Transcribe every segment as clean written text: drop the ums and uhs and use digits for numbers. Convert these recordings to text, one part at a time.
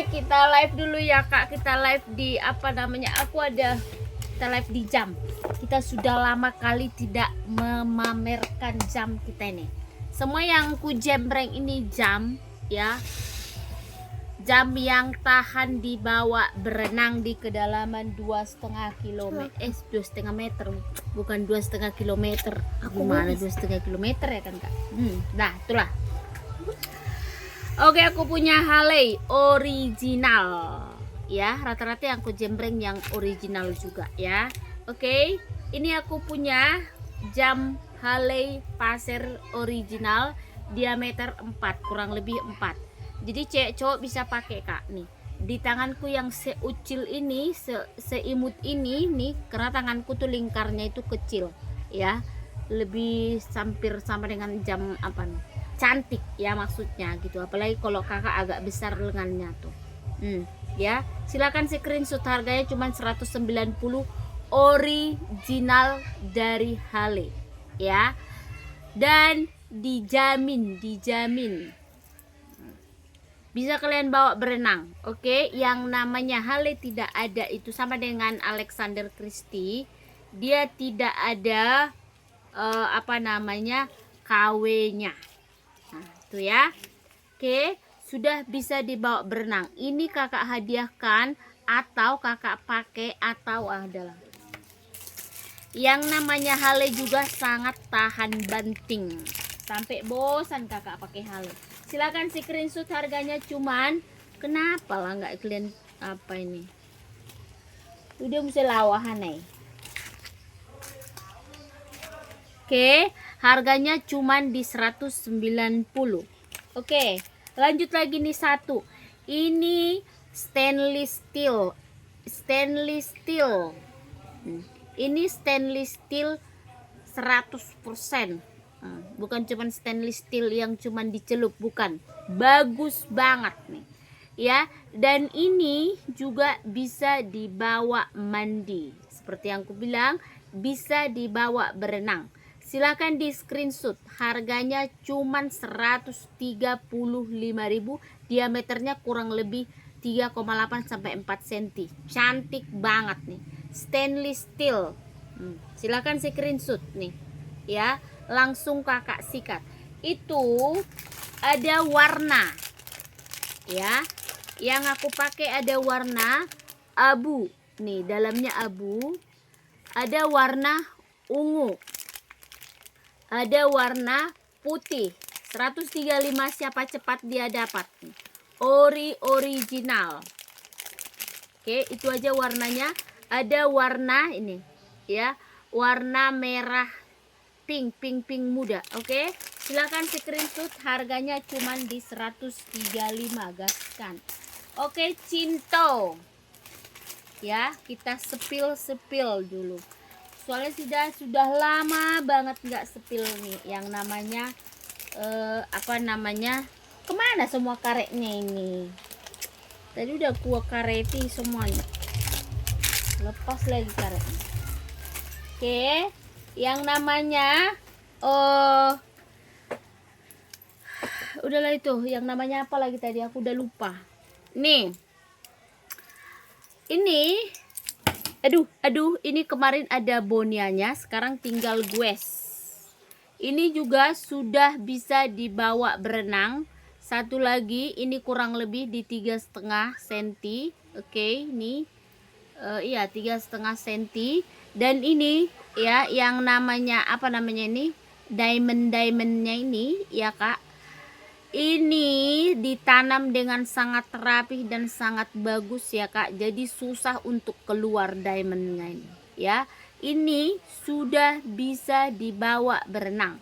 kita live dulu ya kak. Kita live di apa namanya? Kita live di jam. Kita sudah lama kali tidak memamerkan jam kita ini. Semua yang ku jembreng ini jam ya. Jam yang tahan dibawa berenang di kedalaman 2,5 km. 2,5 meter, bukan 2,5 kilometer. Gimana 2,5 kilometer ya kan kak? Nah itulah. Oke, aku punya Halley original ya, rata-rata yang aku jembreng yang original juga ya. Oke, ini aku punya jam Halley Passer original diameter 4, kurang lebih 4. Jadi cewek cowok bisa pakai kak nih. Di tanganku yang seucil ini, seimut ini nih, karena tanganku tuh lingkarnya itu kecil ya, lebih hampir sama dengan jam apa nih, cantik ya maksudnya gitu. Apalagi kalau kakak agak besar lengannya tuh. Ya, silakan screenshot, harganya cuma 190, original dari Halley ya. Dan dijamin bisa kalian bawa berenang. Oke, yang namanya Halley tidak ada itu, sama dengan Alexander Christie, dia tidak ada apa namanya KW-nya. Nah, itu ya. Oke, sudah bisa dibawa berenang. Ini kakak hadiahkan atau kakak pakai atau adalah yang namanya Halley juga sangat tahan banting. Sampai bosan kakak pakai Halley. Silakan screenshot, harganya cuman, kenapa lah nggak kalian apa ini? Udah mesti lawahan nih. Oke, harganya cuman di 190. Oke, lanjut lagi nih satu. Ini stainless steel. Ini stainless steel 100%. Bukan cuman stainless steel yang cuman dicelup, bukan, bagus banget nih ya. Dan ini juga bisa dibawa mandi, seperti yang aku bilang, bisa dibawa berenang. Silakan di screenshot, harganya cuman 135.000, diameternya kurang lebih 3,8 sampai 4 cm. Cantik banget nih, stainless steel. Silakan screenshot nih ya, langsung kakak sikat. Itu ada warna ya, yang aku pakai ada warna abu nih, dalamnya abu, ada warna ungu, ada warna putih. 135, siapa cepat dia dapat nih. Original. Oke, itu aja warnanya. Ada warna ini ya, warna merah pink muda. Oke, silakan screenshot, harganya cuman di 135, gaskan. Oke, Cinto ya, kita sepil dulu, soalnya sudah lama banget nggak sepil nih yang namanya apa namanya, kemana semua karetnya ini? Tadi udah gua kareti semuanya, lepas lagi karetnya. Oke, yang namanya udahlah, itu yang namanya apa lagi tadi, aku udah lupa nih. Ini aduh, ini kemarin ada bonianya, sekarang tinggal gues. Ini juga sudah bisa dibawa berenang. Satu lagi, ini kurang lebih di 3,5 cm. Oke, ini iya 3,5 cm. Dan ini ya, yang namanya apa namanya ini, diamondnya ini ya kak, ini ditanam dengan sangat rapih dan sangat bagus ya kak. Jadi susah untuk keluar diamondnya ini ya. Ini sudah bisa dibawa berenang.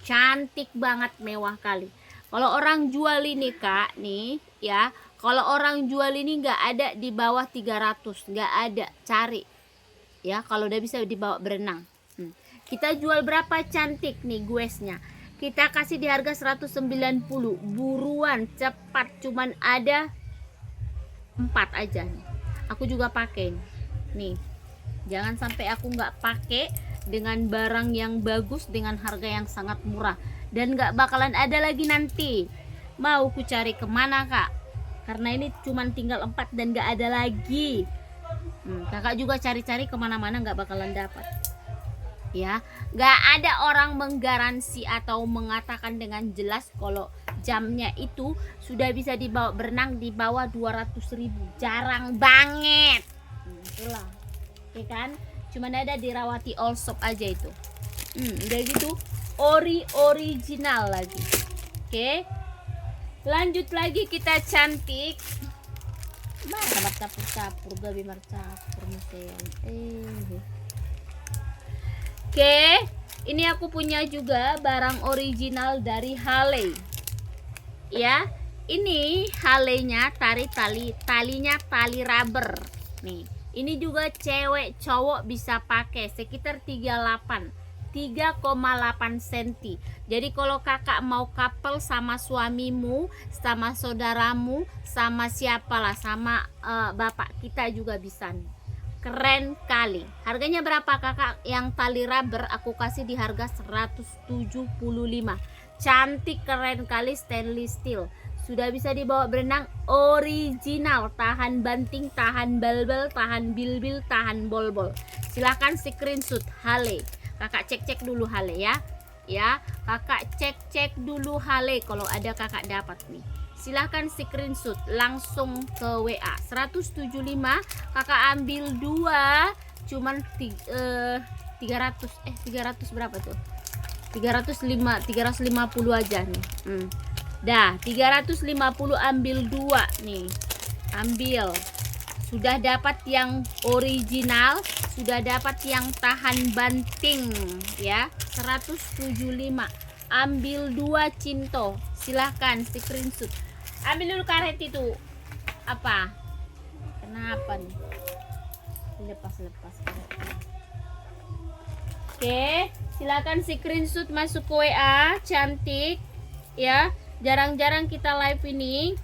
Cantik banget, mewah kali. Kalau orang jual ini kak nih ya, kalau orang jual ini nggak ada di bawah 300, nggak ada, cari ya kalau udah bisa dibawa berenang. Kita jual berapa, cantik nih guesnya, kita kasih di harga 190. Buruan, cepat, cuman ada 4 aja nih. Aku juga pakai nih, jangan sampai aku nggak pakai dengan barang yang bagus dengan harga yang sangat murah, dan nggak bakalan ada lagi nanti. Mau ku cari kemana kak? karena ini cuman tinggal 4 dan gak ada lagi. Kakak juga cari-cari kemana-mana gak bakalan dapat. Ya, gak ada orang menggaransi atau mengatakan dengan jelas kalau jamnya itu sudah bisa dibawa berenang di bawah 200.000. Jarang banget. Itulah, oke kan? Cuman ada di Rawati All Shop aja itu. Udah gitu, original lagi. Oke, lanjut lagi kita cantik. Mana capur gabi marcapur mesin. Oke, ini aku punya juga barang original dari Halley. Ya, ini Halley-nya talinya tali rubber. Nih, ini juga cewek cowok bisa pakai sekitar 3,8 cm. Jadi kalau kakak mau couple sama suamimu, sama saudaramu, sama siapalah, sama bapak kita juga bisa nih. Keren kali. Harganya berapa kakak? Yang tali rubber aku kasih di harga 175. Cantik, keren kali, stainless steel. Sudah bisa dibawa berenang, original, tahan banting, tahan balbal, tahan bilbil, tahan bol-bol. Silahkan screenshot Halley. Kakak cek-cek dulu Halley ya. Ya, kakak cek-cek dulu Halley kalau ada kakak dapat nih. Silahkan screenshot langsung ke WA 175. Kakak ambil 2 cuman 300 berapa tuh, 350 aja nih. Dah 350, ambil 2 nih, ambil. Sudah dapat yang original, sudah dapat yang tahan banting ya, 175. Ambil 2 cinto. Silahkan screenshot. Ambil dulu karet itu. Apa? Kenapa nih? Lepas karetnya. Oke, silakan screenshot masuk ke WA. Cantik ya. Jarang-jarang kita live ini.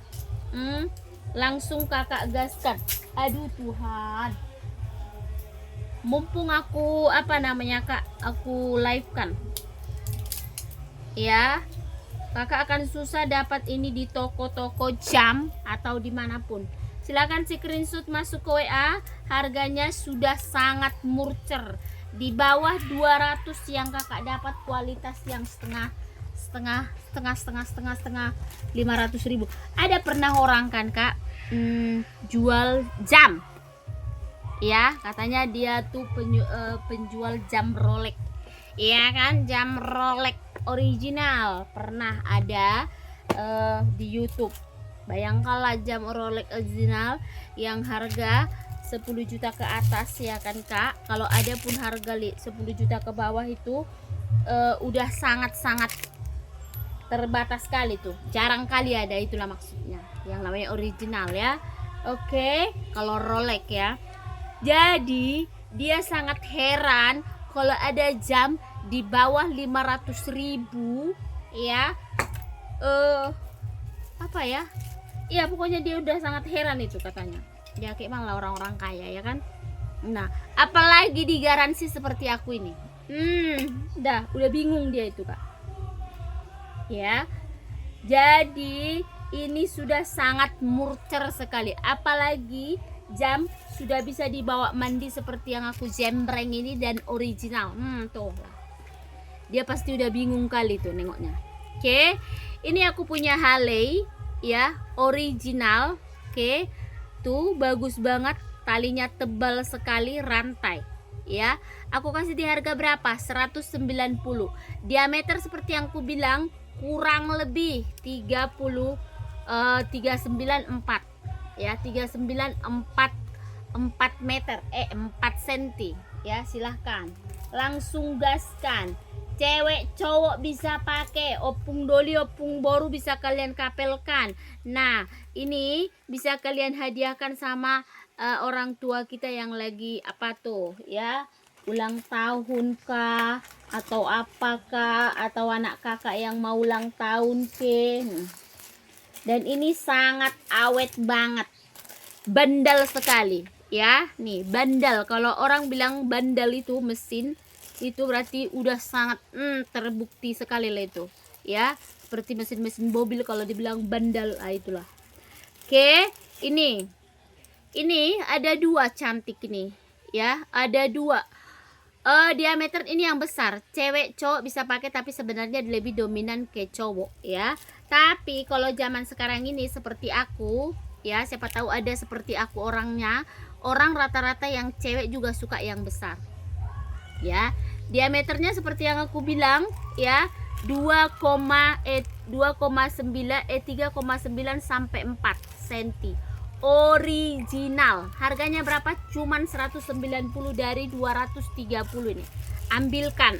Langsung kakak gaskan. Aduh Tuhan. Mumpung aku kak, aku live kan. Ya, kakak akan susah dapat ini di toko-toko jam atau dimanapun. Silakan screenshot masuk ke WA. Harganya sudah sangat murcer, di bawah 200 yang kakak dapat kualitas yang setengah 500.000. Ada pernah orang kan kak jual jam ya, katanya dia tuh penjual jam Rolex. Iya kan, jam Rolex original pernah ada di YouTube. Bayangkanlah jam Rolex original yang harga 10 juta ke atas ya kan kak. Kalau ada pun harga 10 juta ke bawah itu udah sangat-sangat terbatas sekali tuh. Jarang kali ada, itulah maksudnya yang namanya original ya. Oke, kalau Rolex ya. Jadi dia sangat heran kalau ada jam di bawah 500.000 ya. Iya pokoknya dia udah sangat heran itu katanya. Ya kayak malah orang-orang kaya ya kan. Nah, apalagi digaransi seperti aku ini. Udah bingung dia itu kak. Ya. Jadi ini sudah sangat murcer sekali. Apalagi jam sudah bisa dibawa mandi seperti yang aku jembreng ini dan original. Tuh. Dia pasti udah bingung kali tuh nengoknya. Oke. Ini aku punya Halley ya, original. Oke. Tuh bagus banget, talinya tebal sekali, rantai. Ya, aku kasih di harga berapa? 190. Diameter seperti yang aku bilang kurang lebih 394 ya, 394 meter 4 cm ya. Silahkan langsung gaskan. Cewek cowok bisa pakai, opung doli opung boru bisa kalian kapelkan. Nah, ini bisa kalian hadiahkan sama orang tua kita yang lagi ya, ulang tahun kah atau apakah, atau anak kakak yang mau ulang tahun ke. Dan ini sangat awet banget, bandal sekali ya. Nih bandal, kalau orang bilang bandal itu mesin, itu berarti udah sangat terbukti sekali lah itu ya, seperti mesin-mesin mobil kalau dibilang bandal, itulah. Oke, ini ada dua cantik ini ya, ada dua. Diameter ini yang besar, cewek cowok bisa pakai, tapi sebenarnya lebih dominan ke cowok ya. Tapi kalau zaman sekarang ini seperti aku ya, siapa tahu ada seperti aku orangnya, orang rata-rata yang cewek juga suka yang besar ya. Diameternya seperti yang aku bilang ya, 3,9 sampai 4 cm. Original. Harganya berapa? Cuman 190 dari 230 ini. Ambilkan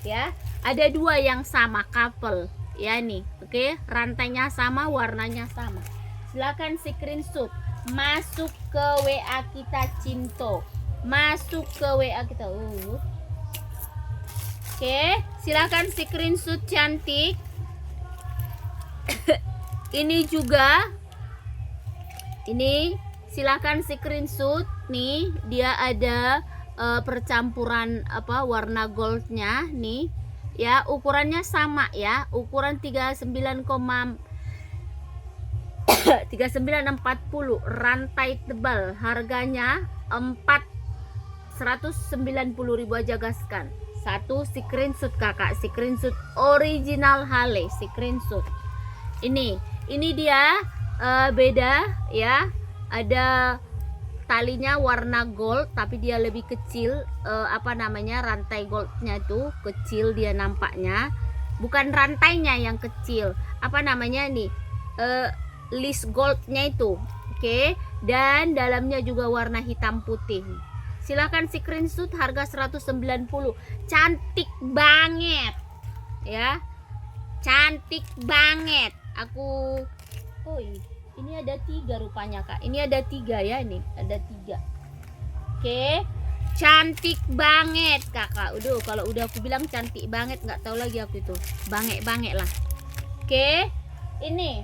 ya. Ada dua yang sama couple ya nih. Oke, rantainya sama, warnanya sama. Silakan screenshot, masuk ke WA kita Cinto. Masuk ke WA kita. Oke, silakan screenshot cantik. Ini juga, ini silakan screenshot nih, dia ada percampuran apa warna goldnya nih ya, ukurannya sama ya, ukuran 3940, rantai tebal, harganya 190.000 aja gaskan. Satu screenshot kakak, screenshot original Hale, screenshot. Ini dia beda ya, ada talinya warna gold tapi dia lebih kecil, apa namanya, rantai goldnya tuh kecil, dia nampaknya bukan rantainya yang kecil, apa namanya nih, list goldnya itu. Oke, dan dalamnya juga warna hitam putih. Silahkan screenshot, harga 190. Cantik banget ya, cantik banget. Aku ini ada 3 rupanya kak, ini ada 3 ya, ini ada 3. Oke, cantik banget kakak. Kalau udah aku bilang cantik banget, nggak tahu lagi aku itu banget lah. Oke, ini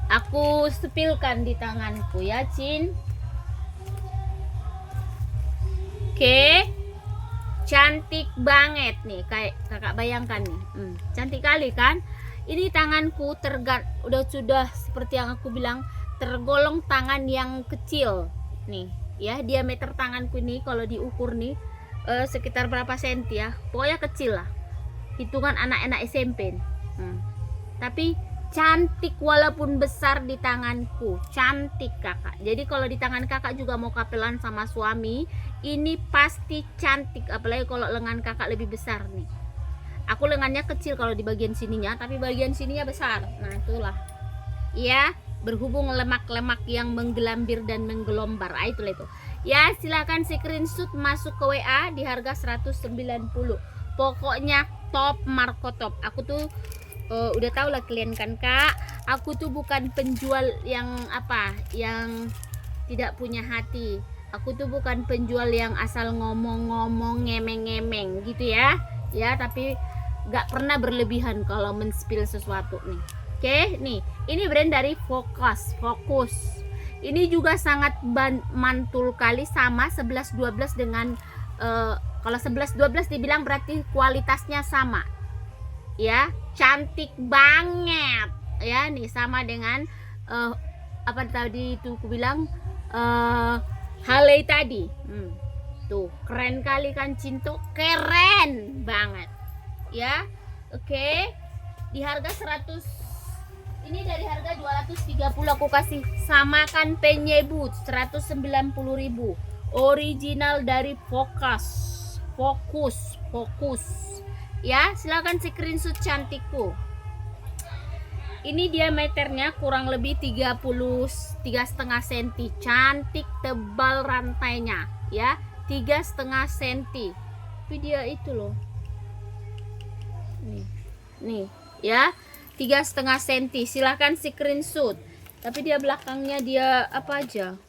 aku sepilkan di tanganku ya Cin. Oke, cantik banget nih, kayak kakak bayangkan nih, cantik kali kan. Ini tanganku sudah seperti yang aku bilang, tergolong tangan yang kecil nih ya. Diameter tanganku ini kalau diukur nih sekitar berapa senti ya, pokoknya kecil lah, hitungan anak-anak SMP nih. Tapi cantik walaupun besar di tanganku, cantik kakak. Jadi kalau di tangan kakak juga mau kapelan sama suami, ini pasti cantik. Apalagi kalau lengan kakak lebih besar nih. Aku lengannya kecil kalau di bagian sininya, tapi bagian sininya besar. Nah itulah ya, berhubung lemak-lemak yang menggelambir dan menggelombar, itulah itu ya. Silakan screenshot, masuk ke WA di harga 190. Pokoknya top, Marco top. Aku tuh udah tahu lah kalian kan kak, aku tuh bukan penjual yang apa, yang tidak punya hati. Aku tuh bukan penjual yang asal ngomong-ngomong, ngemeng-ngemeng gitu ya. Ya, tapi gak pernah berlebihan kalau men-spill sesuatu nih. Oke, nih, ini brand dari Focus. Ini juga sangat mantul kali, sama 11-12 dengan kalau 11-12 dibilang berarti kualitasnya sama. Ya, cantik banget ya, nih sama dengan apa tadi itu aku bilang, Hale tadi. Tuh keren kali kan Cinto, keren banget ya. Oke, di harga 100, ini dari harga 230 aku kasih samakan penyebut 190.000, original dari Focus ya. Silakan screenshot cantikku. Ini diameternya kurang lebih 3,5 cm, cantik, tebal rantainya ya, 3,5 cm. Tapi dia itu loh, nih ya, 3,5 cm. Silahkan screenshot. Tapi dia belakangnya dia apa aja,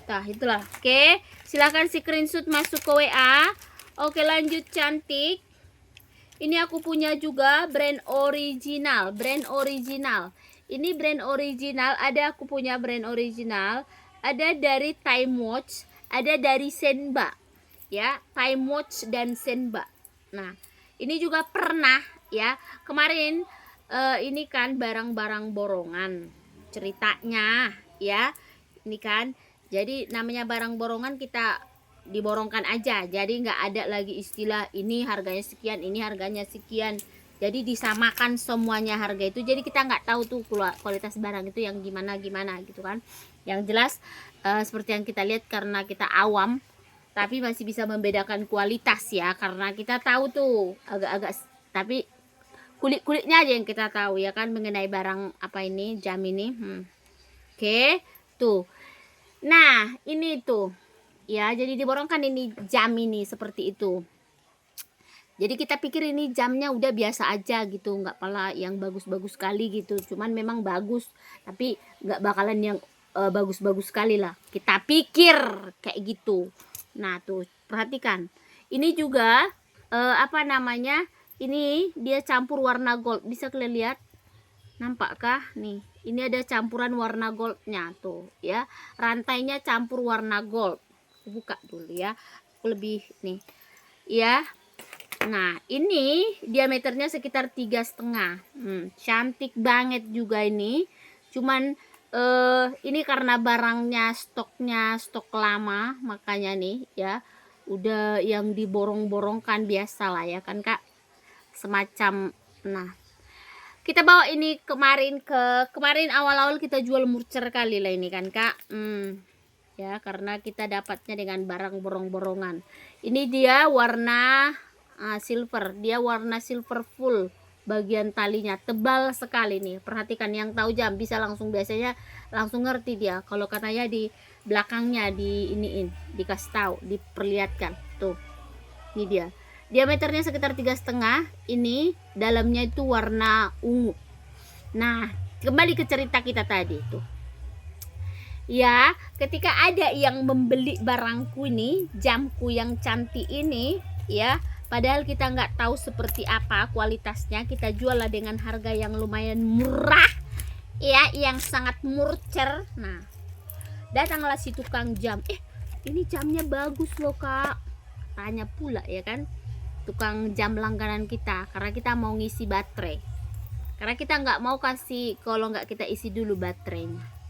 nah itulah. Oke, silahkan screenshot, masuk ke WA. Oke, lanjut cantik. Ini aku punya juga brand original. Ini brand original, ada aku punya brand original, ada dari Time Watch, ada dari Senba ya, Time Watch dan Senba. Nah, ini juga pernah ya, kemarin ini kan barang-barang borongan ceritanya ya. Ini kan, jadi namanya barang borongan kita diborongkan aja, jadi nggak ada lagi istilah ini harganya sekian, ini harganya sekian. Jadi disamakan semuanya harga itu, jadi kita nggak tahu tuh kualitas barang itu yang gimana gitu kan. Yang jelas seperti yang kita lihat, karena kita awam tapi masih bisa membedakan kualitas ya, karena kita tahu tuh agak-agak, tapi kulit-kulitnya aja yang kita tahu ya kan, mengenai barang apa ini, jam ini. Oke, tuh. Nah, ini tuh. Ya, jadi diborongkan ini jam ini seperti itu. Jadi kita pikir ini jamnya udah biasa aja gitu, nggak pala yang bagus-bagus sekali gitu. Cuman memang bagus, tapi nggak bakalan yang bagus-bagus sekali lah. Kita pikir kayak gitu. Nah, tuh perhatikan. Ini juga apa namanya? Ini dia campur warna gold. Bisa kalian lihat? Nampakkah nih? Ini ada campuran warna goldnya tuh ya, rantainya campur warna gold. Aku buka dulu ya, aku lebih nih ya. Nah, ini diameternya sekitar 3,5. Cantik banget juga ini. Cuman ini karena barangnya stoknya stok lama, makanya nih ya udah yang diborong-borongkan, biasa lah ya kan Kak, semacam. Nah, kita bawa ini kemarin awal-awal kita jual murcer kali lah ini kan Kak. Ya, karena kita dapatnya dengan barang borong-borongan. Ini dia warna silver, dia warna silver full, bagian talinya tebal sekali nih. Perhatikan, yang tahu jam bisa langsung, biasanya langsung ngerti dia kalau katanya di belakangnya di iniin, dikasih tahu, diperlihatkan tuh. Ini dia. Diameternya sekitar 3,5. Ini dalamnya itu warna ungu. Nah, kembali ke cerita kita tadi tuh. Ya, ketika ada yang membeli barangku ini, jamku yang cantik ini, ya, padahal kita nggak tahu seperti apa kualitasnya, kita jual lah dengan harga yang lumayan murah, ya, yang sangat murcer. Nah, datanglah si tukang jam. Ini jamnya bagus loh Kak. Tanya pula ya kan, tukang jam langganan kita, karena kita mau ngisi baterai, karena kita nggak mau kasih kalau nggak kita isi dulu baterainya.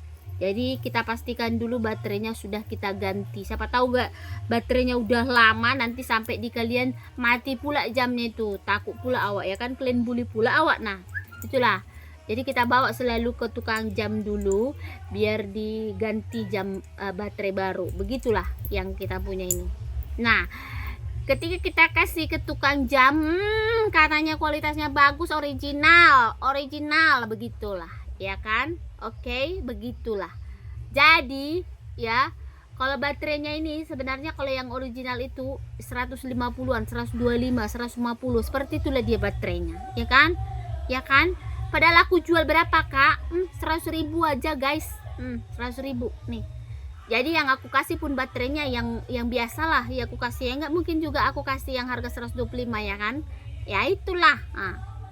Jadi kita pastikan dulu baterainya sudah kita ganti. Siapa tahu nggak baterainya udah lama, nanti sampai di kalian mati pula jamnya itu, takut pula awak ya kan, kalian bully pula awak. Nah, itulah, jadi kita bawa selalu ke tukang jam dulu biar diganti jam baterai baru. Begitulah yang kita punya ini. Nah, ketika kita kasih ke tukang jam, katanya kualitasnya bagus, original, begitulah ya kan. Oke, begitulah. Jadi ya, kalau baterainya ini sebenarnya kalau yang original itu 150-an, 125, 150, seperti itulah dia baterainya, ya kan? Ya kan? Padahal aku jual berapa Kak? 100.000 aja guys. 100.000 nih. Jadi yang aku kasih pun baterainya yang biasa lah ya aku kasih, ya nggak mungkin juga aku kasih yang harga 125 ya kan. Ya itulah,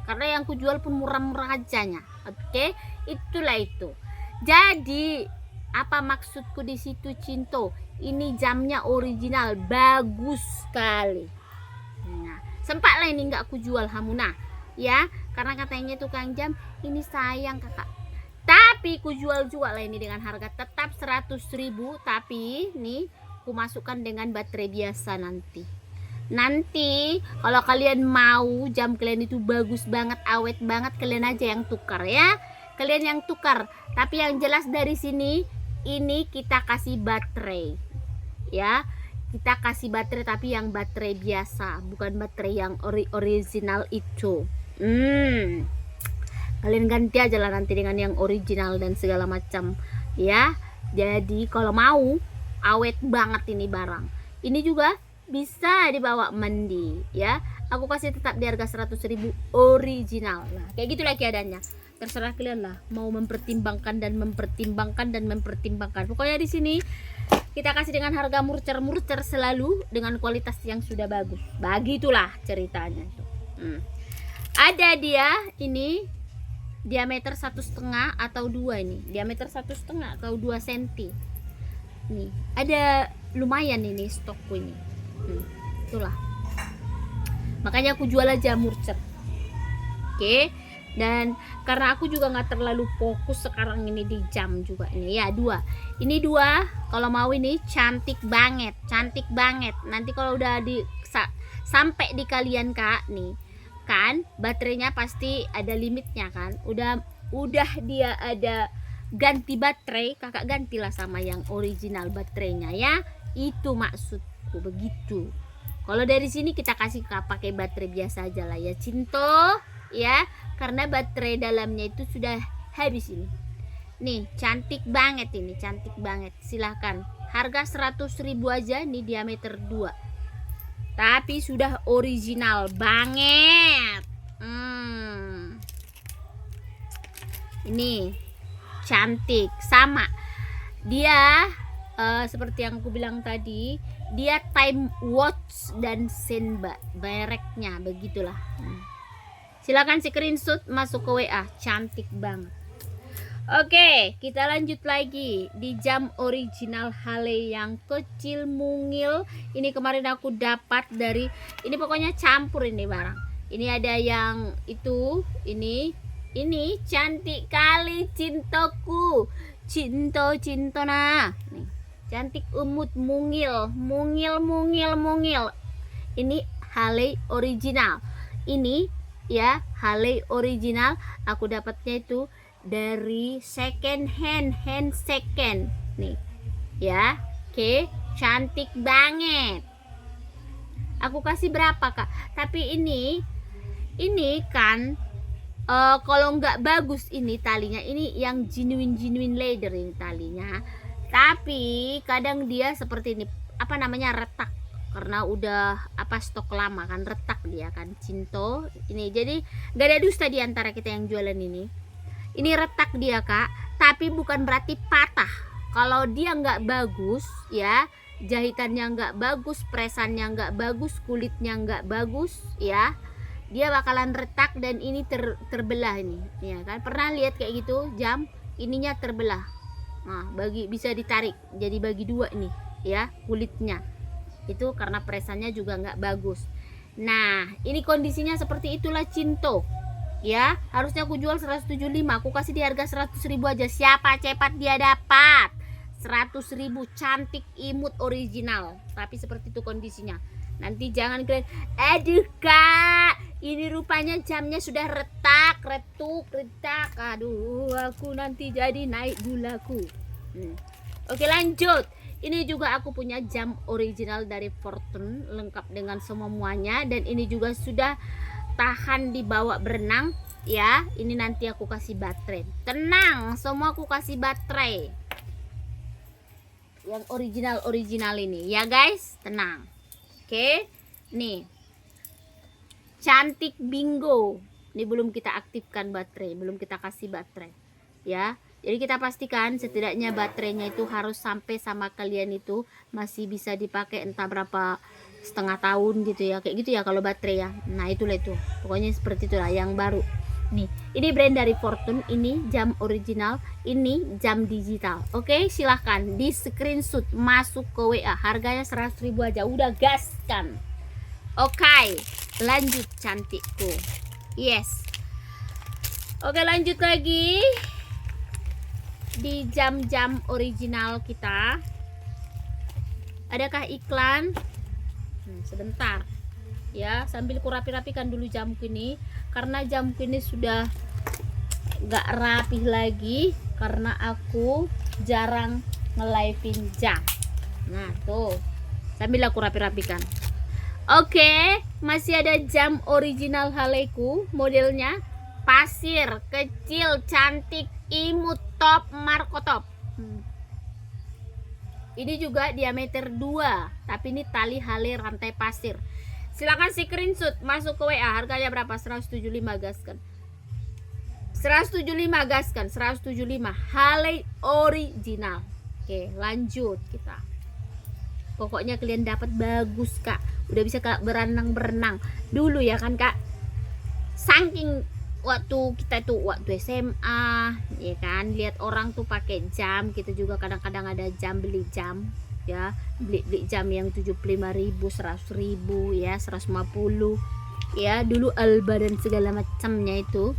karena yang aku jual pun murah-murah ajanya. Oke, itulah itu. Jadi apa maksudku di situ Cinto? Ini jamnya original, bagus sekali. Nah, sempat lah ini nggak aku jual Hamuna ya, karena katanya tukang jam ini sayang Kakak. Tapi ku jual lah ini dengan harga tetap 100.000, tapi nih ku masukkan dengan baterai biasa nanti. Kalau kalian mau jam kalian itu bagus banget, awet banget, kalian aja yang tukar ya. Kalian yang tukar. Tapi yang jelas dari sini ini kita kasih baterai. Ya, kita kasih baterai tapi yang baterai biasa, bukan baterai yang original itu. Kalian ganti aja lah nanti dengan yang original dan segala macam ya. Jadi kalau mau awet banget ini barang, ini juga bisa dibawa mandi ya. Aku kasih tetap di harga 100.000 original. Nah, kayak gitulah keadaannya. Terserah kalian lah mau mempertimbangkan. Pokoknya di sini kita kasih dengan harga murcer selalu dengan kualitas yang sudah bagus. Begitulah ceritanya itu. Ada dia ini diameter 1,5 atau 2 ini, diameter 1,5 atau 2 cm. Nih, ada lumayan ini stokku ini. Itulah. Makanya aku jual aja murcer. Oke. Dan karena aku juga nggak terlalu fokus sekarang ini di jam juga ini ya, ini dua kalau mau ini cantik banget nanti kalau udah sampai di kalian kak nih kan, baterainya pasti ada limitnya kan, udah dia ada ganti baterai, kakak gantilah sama yang original baterainya ya, itu maksudku begitu. Kalau dari sini kita kasih pakai baterai biasa aja lah ya Cinto ya, karena baterai dalamnya itu sudah habis ini. Nih cantik banget ini, cantik banget. Silahkan, harga 100.000 aja nih, diameter 2, tapi sudah original banget. Ini cantik, sama dia seperti yang aku bilang tadi, dia time watch dan senba mereknya begitulah. Silakan screenshot masuk ke WA, cantik banget. Oke, kita lanjut lagi di jam original Hale yang kecil mungil. Ini kemarin aku dapat dari ini, pokoknya campur ini barang. Ini ada yang itu, ini cantik kali Cintoku. Cinto nah. Nih, cantik umut mungil. Ini Hale original. Ini ya Hale original, aku dapatnya itu dari second hand second nih ya. Oke, cantik banget. Aku kasih berapa kak, tapi ini kan kalau nggak bagus ini talinya, ini yang genuine leather ini talinya, tapi kadang dia seperti ini apa namanya, retak, karena udah stok lama kan, retak dia kan Cinto ini. Jadi gak ada dusta di antara kita yang jualan ini retak dia kak, tapi bukan berarti patah. Kalau dia nggak bagus ya, jahitannya nggak bagus, presannya nggak bagus, kulitnya nggak bagus ya, dia bakalan retak dan ini terbelah ini ya kan. Pernah lihat kayak gitu jam ininya terbelah, nah bisa ditarik jadi bagi dua nih ya kulitnya, itu karena presannya juga nggak bagus. Nah ini kondisinya seperti itulah Cinto ya. Harusnya aku jual 175, aku kasih di harga 100.000 aja. Siapa cepat dia dapat 100.000, cantik imut original, tapi seperti itu kondisinya. Nanti jangan kalian, aduh kak ini rupanya jamnya sudah retak. Aduh aku nanti jadi naik gulaku. Oke lanjut. Ini juga aku punya jam original dari Fortune, lengkap dengan semuanya, dan ini juga sudah tahan dibawa berenang ya. Ini nanti aku kasih baterai, tenang, semua aku kasih baterai yang original ini ya guys, tenang. Oke, nih cantik bingo. Ini belum kita aktifkan baterai, belum kita kasih baterai ya. Jadi kita pastikan setidaknya baterainya itu harus sampai sama kalian itu masih bisa dipakai entah berapa, setengah tahun gitu ya, kayak gitu ya kalau baterai ya. Nah itulah itu, pokoknya seperti itulah yang baru. Nih ini brand dari Fortune, ini jam original, ini jam digital. Oke, silahkan di screenshot masuk ke WA, harganya 100.000 aja, udah gas kan. Oke, lanjut cantikku. Yes. Oke lanjut lagi di jam-jam original kita. Adakah iklan? Sebentar ya, sambil ku rapi-rapikan dulu jamku ini, karena jamku ini sudah gak rapih lagi karena aku jarang nge-live-in jam. Nah tuh, sambil aku rapi-rapikan. Oke, masih ada jam original Haleku, modelnya pasir, kecil, cantik, imut, top, Marco top. Ini juga diameter 2, tapi ini tali Hale rantai pasir. Silakan screenshot masuk ke WA, harganya berapa? 175 gaskan. 175 gaskan, 175 Hale original. Oke, lanjut kita. Pokoknya kalian dapat bagus kak, udah bisa kak berenang dulu ya kan kak. Saking waktu kita tuh waktu SMA ya kan, lihat orang tuh pakai jam, kita juga kadang-kadang ada jam, beli jam ya, beli jam yang 75.000, 100.000 ya, 150 ya, dulu Alba dan segala macamnya itu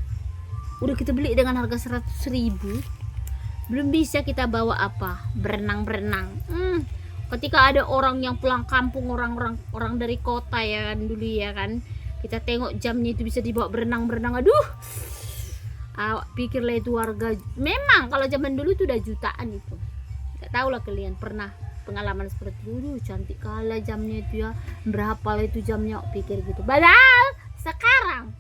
udah kita beli dengan harga 100.000, belum bisa kita bawa apa, berenang. Ketika ada orang yang pulang kampung, orang dari kota ya kan dulu ya kan, kita tengok jamnya itu bisa dibawa berenang, aduh, pikirlah itu harga. Memang kalau zaman dulu itu udah jutaan itu. Gak tahu lah kalian pernah pengalaman seperti itu. Cantik kali jamnya itu ya, berapa lah itu jamnya, pikir gitu. Padahal sekarang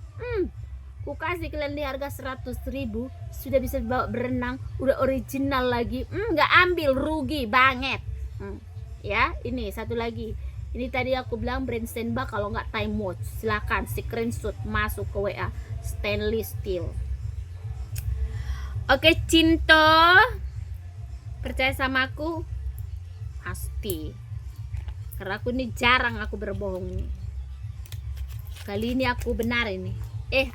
ku kasih kalian di harga 100.000 sudah bisa bawa berenang, udah original lagi. Nggak ambil, rugi banget. Ya, ini satu lagi. Ini tadi aku bilang brand standby, kalau nggak time watch silakan screenshot masuk ke WA, stainless steel. Oke, Cinto, percaya sama aku pasti, karena aku ini jarang aku berbohong nih. Kali ini aku benar ini.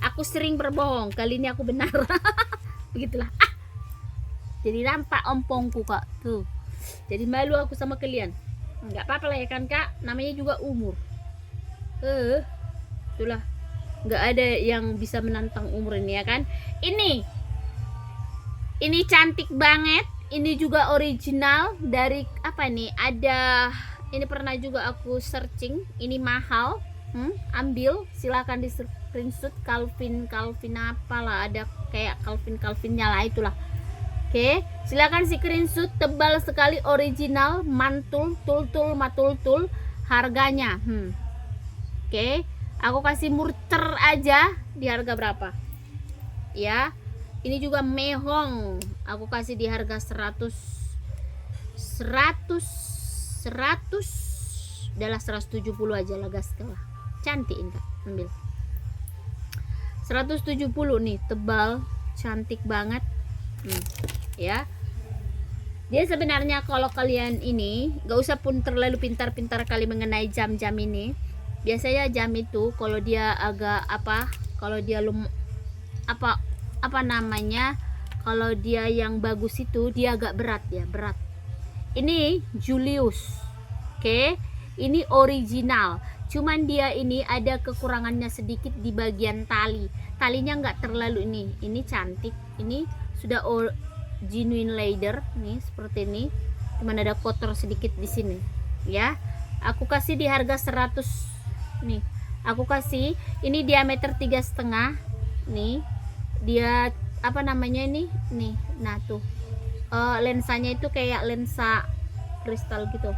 Aku sering berbohong, kali ini aku benar. Begitulah. Jadi nampak ompongku kak tuh. Jadi malu aku sama kalian. Nggak apa-apa lah ya kan kak, namanya juga umur. Itulah, nggak ada yang bisa menantang umur ini ya kan. Ini cantik banget. Ini juga original dari apa nih? Ini pernah juga aku searching. Ini mahal. Ambil, silakan di screenshot. Calvin apalah, ada kayak Calvinnya lah itulah. Oke, silakan screenshot, tebal sekali, original, mantul, matul, harganya. Oke, aku kasih murter aja di harga berapa? Ya, ini juga mehong, aku kasih di harga 100 adalah 170 aja lah gas lah. Cantik enggak? Ambil 170 nih, tebal, cantik banget. Ya, dia sebenarnya kalau kalian ini gak usah pun terlalu pintar-pintar kali mengenai jam-jam ini. Biasanya jam itu kalau dia agak kalau dia kalau dia yang bagus itu dia agak berat. Ini Julius. Oke, ini original, cuman dia ini ada kekurangannya sedikit di bagian talinya nggak terlalu ini cantik. Ini sudah genuine leather nih, seperti ini, cuman ada kotor sedikit di sini ya. Aku kasih di harga 100 nih. Aku kasih ini diameter 3,5 nih, dia nih. Nah tuh lensanya itu kayak lensa kristal gitu.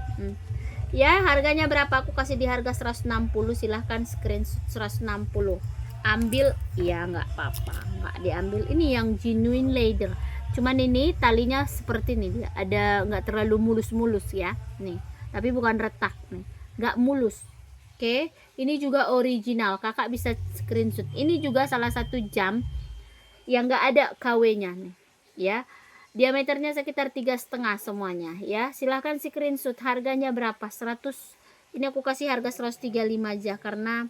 Ya, harganya berapa? Aku kasih di harga 160. Silahkan screenshot 160. Ambil ya, nggak apa-apa, nggak diambil. Ini yang genuine leather, cuman ini talinya seperti ini, dia ada nggak terlalu mulus ya nih, tapi bukan retak nih, nggak mulus. Oke, ini juga original, kakak bisa screenshot. Ini juga salah satu jam yang nggak ada KW-nya nih ya. Diameternya sekitar 3,5 semuanya ya. Silahkan screenshot. Harganya berapa? 100. Ini aku kasih harga 135 aja karena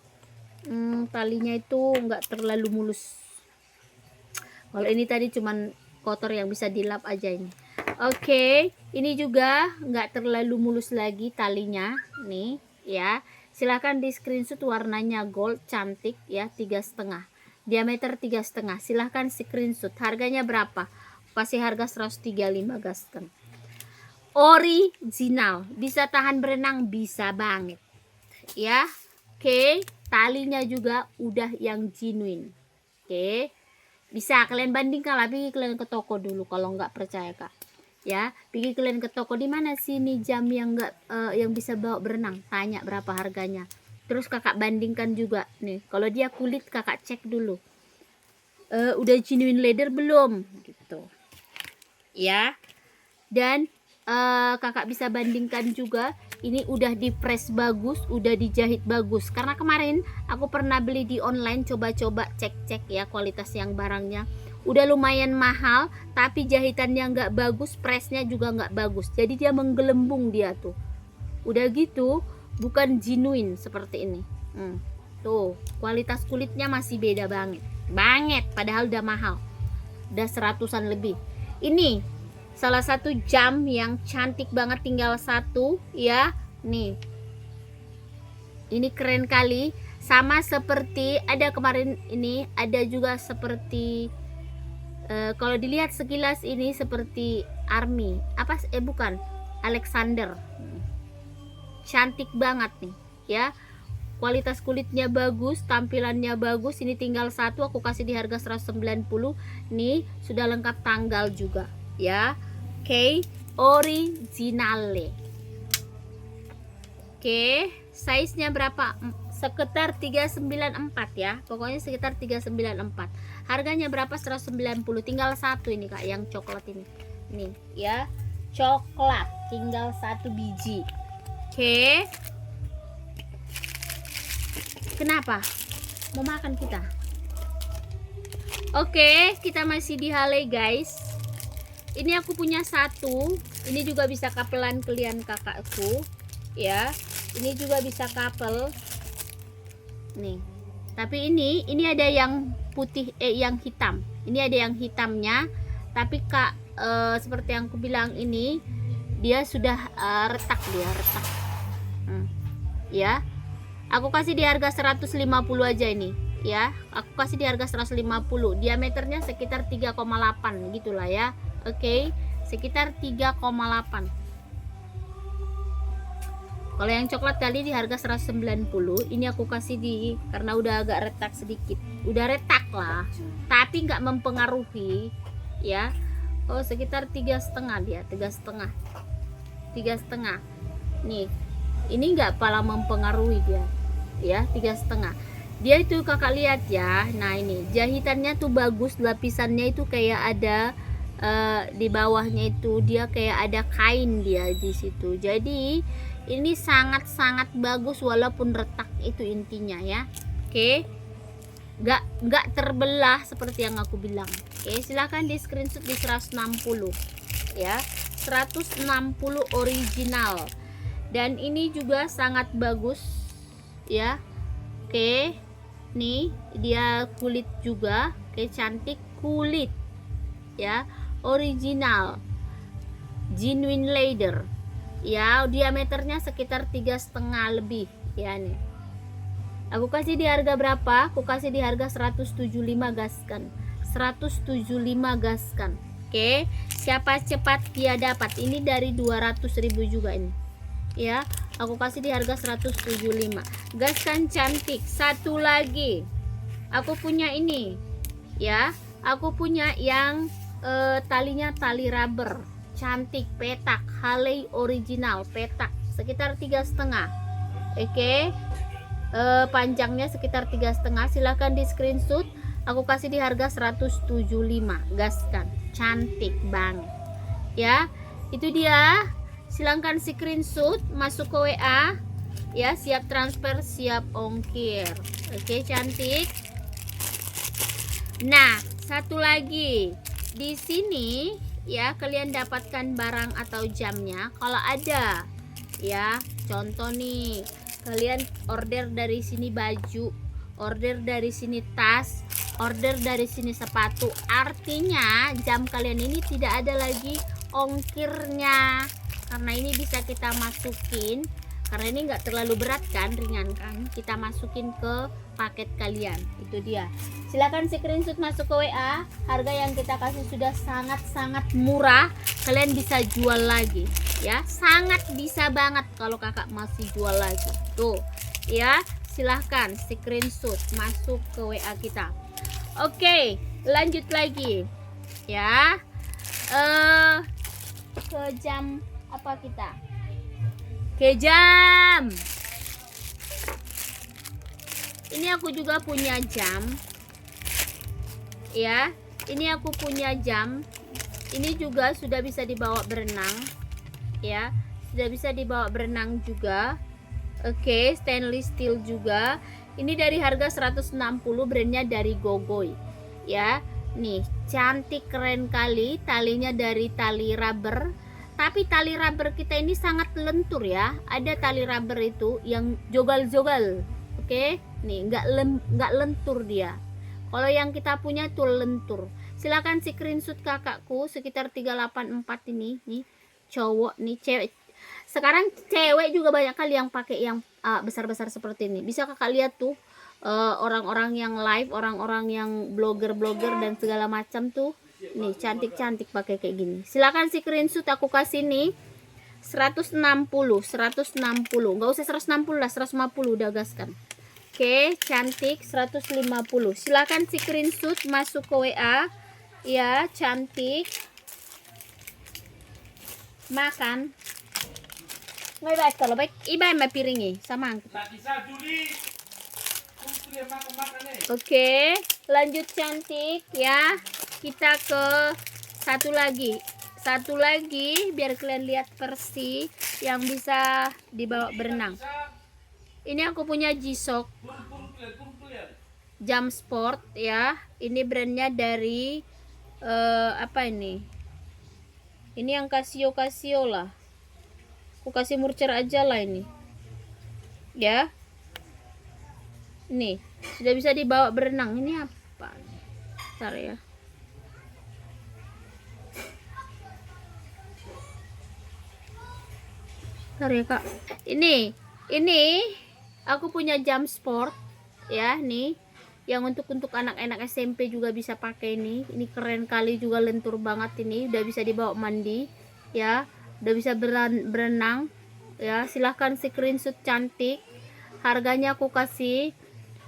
talinya itu nggak terlalu mulus. Kalau ini tadi cuman kotor yang bisa dilap aja ini. Oke, ini juga nggak terlalu mulus lagi talinya nih ya. Silahkan di screenshot, warnanya gold, cantik ya, 3,5, diameter 3,5. Silahkan screenshot. Harganya berapa? Kasih harga 135 gaskan. Original, bisa tahan berenang, bisa banget ya. Oke, talinya juga udah yang genuine. Oke, bisa kalian bandingkan lah. Pergi kalian ke toko dulu kalau nggak percaya kak ya. Pergi kalian ke toko, di mana sih nih jam yang yang bisa bawa berenang, tanya berapa harganya, terus kakak bandingkan juga nih. Kalau dia kulit kakak cek dulu udah genuine leather belum gitu ya. Dan kakak bisa bandingkan juga, ini udah di press bagus, udah dijahit bagus. Karena kemarin aku pernah beli di online, coba-coba cek ya kualitas yang barangnya udah lumayan mahal, tapi jahitannya nggak bagus, pressnya juga nggak bagus, jadi dia menggelembung dia tuh. Udah gitu bukan genuine seperti ini. Tuh kualitas kulitnya masih beda banget padahal udah mahal, udah 100-an lebih. Ini salah satu jam yang cantik banget, tinggal satu ya nih. Ini keren kali, sama seperti ada kemarin ini, ada juga seperti Kalau dilihat sekilas ini seperti Army, bukan, Alexander. Cantik banget nih ya, kualitas kulitnya bagus, tampilannya bagus. Ini tinggal satu, aku kasih di harga 190. Nih sudah lengkap tanggal juga ya. Oke, originale. Oke, size nya berapa? Sekitar 394 ya, pokoknya sekitar 394. Harganya berapa? 190. Tinggal satu ini Kak, yang coklat ini nih ya, coklat tinggal satu biji. Oke, kenapa mau makan kita? Oke, kita masih di Hale guys. Ini aku punya satu, ini juga bisa kapelan kalian kakakku ya. Ini juga bisa couple nih, tapi ini ada yang putih, yang hitam. Ini ada yang hitamnya, tapi Kak, seperti yang aku bilang, ini dia sudah retak, ya. Aku kasih di harga 150 aja ini ya. Aku kasih di harga 150. Diameternya sekitar 3,8 gitulah ya. Oke, sekitar 3,8. Kalau yang coklat tadi di harga 190, ini aku kasih di, karena udah agak retak sedikit. Udah retak lah, tapi nggak mempengaruhi ya. Oh, sekitar 3,5 dia, 3,5. Nih, ini nggak pala mempengaruhi dia ya, 3,5. Dia itu kakak lihat ya. Nah, ini jahitannya tuh bagus, lapisannya itu kayak ada di bawahnya itu dia kayak ada kain dia di situ. Jadi ini sangat-sangat bagus walaupun retak, itu intinya ya. Oke, nggak terbelah seperti yang aku bilang. Oke, silahkan di screenshot di 160 ya, 160 original. Dan ini juga sangat bagus ya. Oke, nih dia kulit juga, kayak cantik kulit ya, original genuine leather ya. Diameternya sekitar 3,5 lebih ya. Nih aku kasih di harga berapa? Aku kasih di harga 175 gaskan, 175 gaskan. Oke, siapa cepat dia dapat. Ini dari 200.000 juga ini ya. Aku kasih di harga 175 gaskan, cantik. Satu lagi aku punya ini ya, aku punya yang talinya tali rubber, cantik, petak, Hale original petak, sekitar 3,5. Oke, panjangnya sekitar 3,5. silahkan di screenshot, aku kasih di harga 175 gaskan, cantik banget ya. Itu dia, silahkan screenshot, masuk ke WA ya, siap transfer, siap ongkir. Oke, cantik. Nah, satu lagi di sini ya, kalian dapatkan barang atau jamnya kalau ada ya. Contoh nih, kalian order dari sini baju, order dari sini tas, order dari sini sepatu, artinya jam kalian ini tidak ada lagi ongkirnya, karena ini bisa kita masukin, karena ini enggak terlalu berat kan, ringan kan, kita masukin ke paket kalian. Itu dia, silahkan screenshot, masuk ke WA. Harga yang kita kasih sudah sangat-sangat murah, kalian bisa jual lagi ya, sangat bisa banget kalau kakak masih jual lagi tuh ya. Silahkan screenshot, masuk ke WA kita. Oke, lanjut lagi ya. Ke jam apa kita? Ke jam. Ini aku juga punya jam ya. Ini aku punya jam. Ini juga sudah bisa dibawa berenang ya, sudah bisa dibawa berenang juga. Oke, stainless steel juga. Ini dari harga 160, brandnya dari Gogoy ya. Nih, cantik, keren kali. Talinya dari tali rubber, tapi tali rubber kita ini sangat lentur ya. Ada tali rubber itu yang jogal-jogal. Oke, nih nggak lentur dia. Kalau yang kita punya tuh lentur. Silakan screenshot kakakku, sekitar 384 ini. Nih cowok nih, cewek. Sekarang cewek juga banyak kali yang pakai yang besar-besar seperti ini. Bisa kakak lihat tuh, orang-orang yang live, orang-orang yang blogger-blogger dan segala macam tuh Nih cantik-cantik pakai kayak gini. Silakan screenshot, aku kasih nih 160, 160. Nggak usah 160 lah, 150 udah gaskan. Oke, cantik 150. Silakan screenshot masuk ke WA. Ya, cantik. Makan. May baik kalau baik, iba yang piringi sama angkut. Oke, lanjut cantik ya. Kita ke satu lagi biar kalian lihat versi yang bisa dibawa berenang. Ini aku punya G-Shock jam sport ya. Ini brandnya dari apa ini? Ini yang Casio lah. Aku kasih Murcer aja lah ini. Ya. Nih, sudah bisa dibawa berenang. Ini apa? Bentar ya. Bentar ya, Kak. Ini aku punya jam sport ya, nih. Yang untuk anak-anak SMP juga bisa pakai ini. Ini keren kali juga, lentur banget ini. Udah bisa dibawa mandi ya. Udah bisa berenang ya. Silahkan screenshot cantik. Harganya aku kasih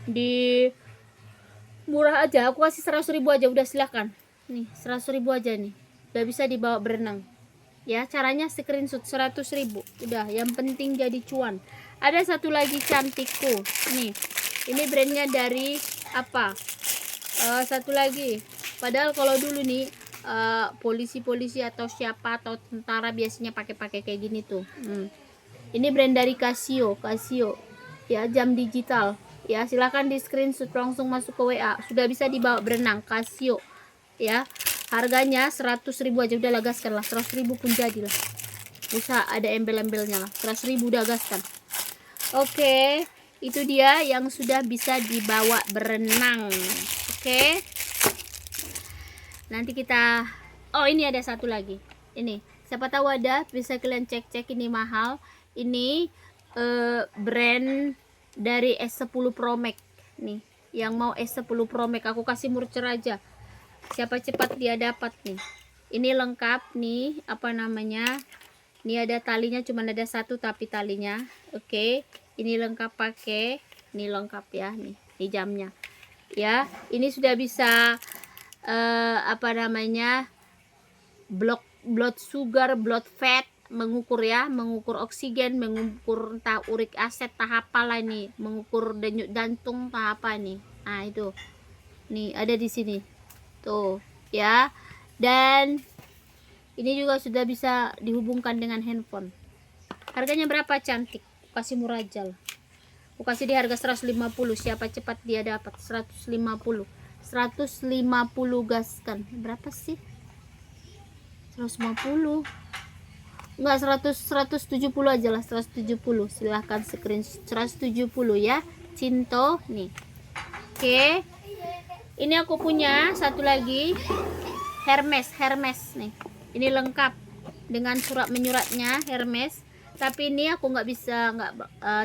di murah aja, aku kasih 100.000 aja udah. Silahkan nih, 100.000 aja nih, udah bisa dibawa berenang ya. Caranya screenshot 100.000 udah, yang penting jadi cuan. Ada satu lagi cantikku nih, ini brandnya dari apa, satu lagi. Padahal kalau dulu nih polisi-polisi atau siapa atau tentara biasanya pakai kayak gini tuh. Ini brand dari Casio ya, jam digital ya. Silahkan di screenshot langsung masuk ke WA. Sudah bisa dibawa berenang Casio ya. Harganya 100.000 aja udah, lagaskan lah. 100.000 pun jadilah, bisa ada embel-embelnya lah. 100.000 udah gaskan. Oke, itu dia yang sudah bisa dibawa berenang. Oke, nanti kita, oh ini ada satu lagi. Ini siapa tahu ada, bisa kalian cek ini mahal. Ini brand dari S10 Pro Max nih. Yang mau S10 Pro Max aku kasih Murcer aja, siapa cepat dia dapat nih. Ini lengkap nih, apa namanya, ini ada talinya, cuman ada satu tapi talinya. Oke, ini lengkap pakai, ini lengkap ya nih, ini jamnya ya. Ini sudah bisa apa namanya, blood sugar, blood fat, mengukur ya, mengukur oksigen, mengukur entah urik aset, tahap apa ini, mengukur denyut jantung, tahap apa nih. Nah itu nih ada di sini tuh ya. Dan ini juga sudah bisa dihubungkan dengan handphone. Harganya berapa cantik? Kasih murah aja lah, aku kasih di harga 150. Siapa cepat dia dapat. 150 gaskan. Berapa sih? 150 enggak, 170 aja lah, 170. Silahkan screenshot 170 ya, Cinto nih. Oke, ini aku punya satu lagi Hermes nih. Ini lengkap dengan surat menyuratnya Hermes, tapi ini aku nggak bisa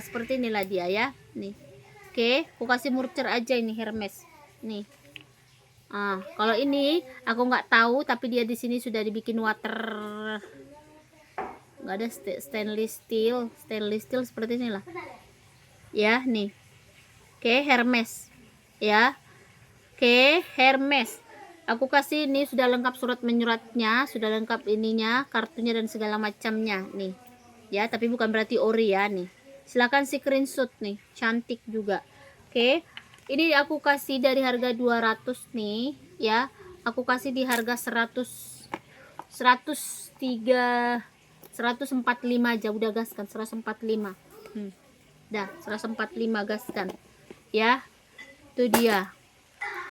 seperti inilah dia ya nih. Oke, aku kasih Murcer aja ini Hermes nih. Kalau ini aku nggak tahu, tapi dia di sini sudah dibikin water, nggak ada stainless steel seperti inilah ya nih. Oke, Hermes ya. Oke, Hermes aku kasih ini sudah lengkap surat menyuratnya, sudah lengkap ininya, kartunya dan segala macamnya nih ya. Tapi bukan berarti ori ya nih. Silahkan screenshot nih, cantik juga. Oke, ini aku kasih dari harga 200 nih ya, aku kasih di harga 145 aja udah, gaskan 145. Dah 145 gaskan ya. Itu dia